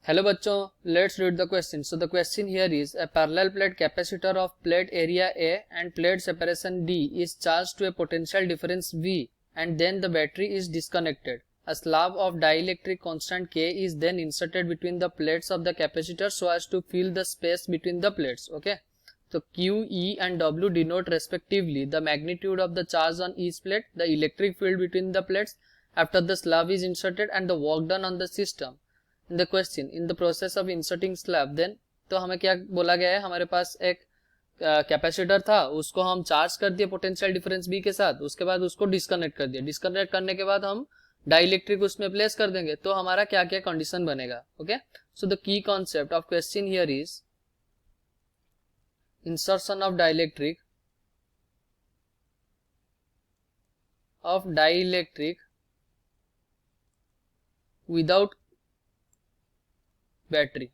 Hello बच्चों, let's read the question. So the question here is a parallel plate capacitor of plate area A and plate separation D is charged to a potential difference V and then the battery is disconnected. A slab of dielectric constant K is then inserted between the plates of the capacitor so as to fill the space between the plates. Okay. So Q, E and W denote respectively the magnitude of the charge on each plate, the electric field between the plates after the slab is inserted and the work done on the system. In the question, in the process of inserting slab, then तो हमें क्या बोला गया है, हमारे पास एक capacitor था, उसको हम चार्ज कर दिए पोटेंशियल डिफरेंस बी के साथ, उसके बाद उसको डिस्कनेक्ट कर दिया. डिस्कनेक्ट करने के बाद हम डाइलेक्ट्रिक उसमें प्लेस कर देंगे, तो हमारा क्या क्या कंडीशन बनेगा. Okay, so the key concept of question here is insertion of dielectric without battery.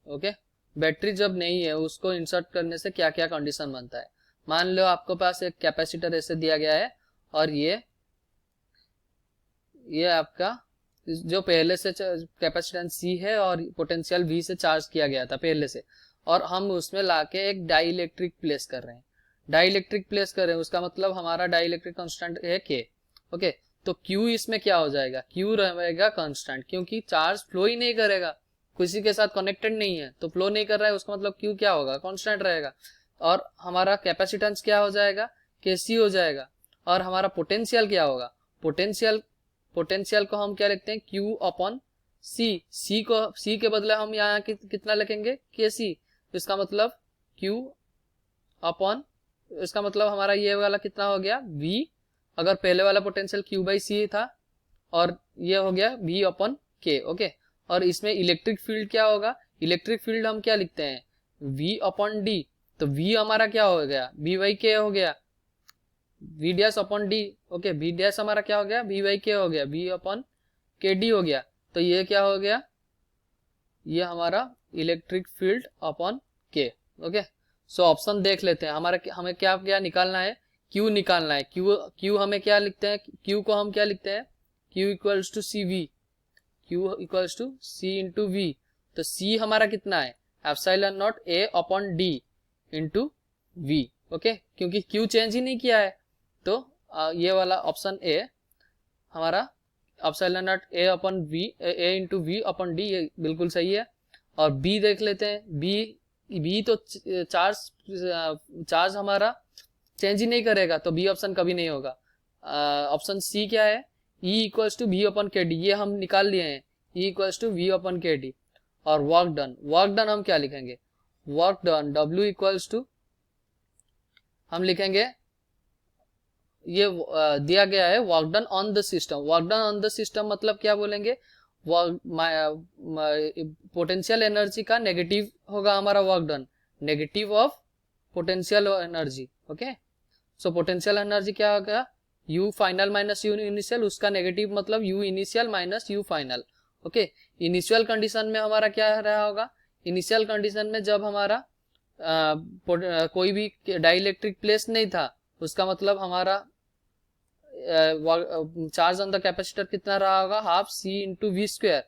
Okay, battery जब नहीं है उसको इंसर्ट करने से क्या क्या कंडीशन बनता है. मान लो आपको पास एक कैपेसिटर ऐसे दिया गया है और ये आपका जो पहले से कैपेसिटेंस सी है और पोटेंशियल वी से चार्ज किया गया था पहले से, और हम उसमें लाके एक डाइलेक्ट्रिक प्लेस कर रहे हैं. डाइलेक्ट्रिक प्लेस कर रहे हैं उसका मतलब हमारा डाइलेक्ट्रिक कांस्टेंट है के. ओके, तो क्यू इसमें क्या हो जाएगा, क्यू रहेगा कांस्टेंट, क्योंकि चार्ज फ्लो ही नहीं करेगा, किसी के साथ कनेक्टेड नहीं है तो फ्लो नहीं कर रहा है, उसका मतलब क्यू क्या होगा, कांस्टेंट रहेगा. और हमारा कैपेसिटेंस क्या हो जाएगा, केसी हो जाएगा. और हमारा पोटेंशियल क्या होगा, पोटेंशियल को हम क्या लिखते हैं, क्यू अपॉन सी. सी के बदले हम यहाँ कितना लिखेंगे, केसी. इसका मतलब क्यू अपॉन, इसका मतलब हमारा ये वाला कितना हो गया, वी. अगर पहले वाला पोटेंशियल क्यू बाई सी था और ये हो गया वी अपॉन के. ओके, और इसमें इलेक्ट्रिक फील्ड क्या होगा, इलेक्ट्रिक फील्ड हम क्या लिखते हैं, V अपॉन डी. तो V हमारा क्या हो गया, V बाई के हो गया, V dash upon D. Okay, V dash हमारा क्या हो गया, V बाई के हो गया, V अपॉन के डी हो गया. तो ये क्या हो गया, ये हमारा electric field upon K. Okay, so option देख लेते हैं. हमें क्या क्या निकालना है, Q निकालना है. Q हमें क्या लिखते हैं, Q को हम क्या लिखते हैं, Q equals to C V, Q equals to C into V. तो C हमारा कितना है, epsilon not A upon D into V. Okay, क्योंकि Q चेंज ही नहीं किया है, तो ये वाला ऑप्शन A हमारा epsilon not A upon V, A into V upon D, ये बिल्कुल सही है. और B देख लेते हैं. B तो चार्ज हमारा चेंज ही नहीं करेगा, तो B ऑप्शन कभी नहीं होगा. ऑप्शन C क्या है, E equals to V upon के डी, ये हम निकाल लिए हैं, E equals to V upon के डी. और वर्क डन हम क्या लिखेंगे, work done W equals to, हम लिखेंगे ये दिया गया है work done on the system. Work done on the system मतलब क्या बोलेंगे, पोटेंशियल एनर्जी का नेगेटिव होगा हमारा work done, negative of potential energy. Okay, so potential energy क्या होगा, U final minus U initial, उसका नेगेटिव मतलब U initial minus U final. Okay, initial condition में हमारा क्या रहा होगा, इनिशियल कंडीशन में जब हमारा कोई भी डाइलेक्ट्रिक प्लेस नहीं था, उसका मतलब हमारा चार्ज ऑन द कैपेसिटर कितना रहा होगा, half C into V square.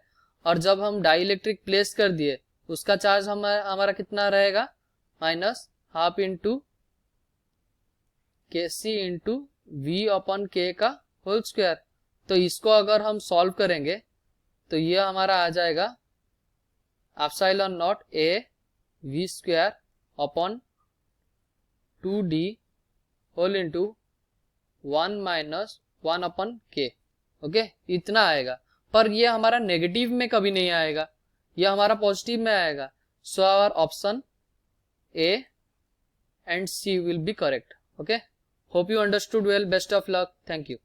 और जब हम डाइलेक्ट्रिक प्लेस कर दिए उसका चार्ज हमारा कितना रहेगा, माइनस हाफ इंटू के सी इंटू वी अपॉन के का होल स्क्वायर. तो इसको अगर हम सॉल्व करेंगे तो ये हमारा आ जाएगा epsilon not A V square upon 2D whole into 1 minus 1 upon K. Okay, इतना आएगा. पर ये हमारा नेगेटिव में कभी नहीं आएगा, ये हमारा पॉजिटिव में आएगा. So our option A and C will be correct. Okay, hope you understood well. Best of luck. Thank you.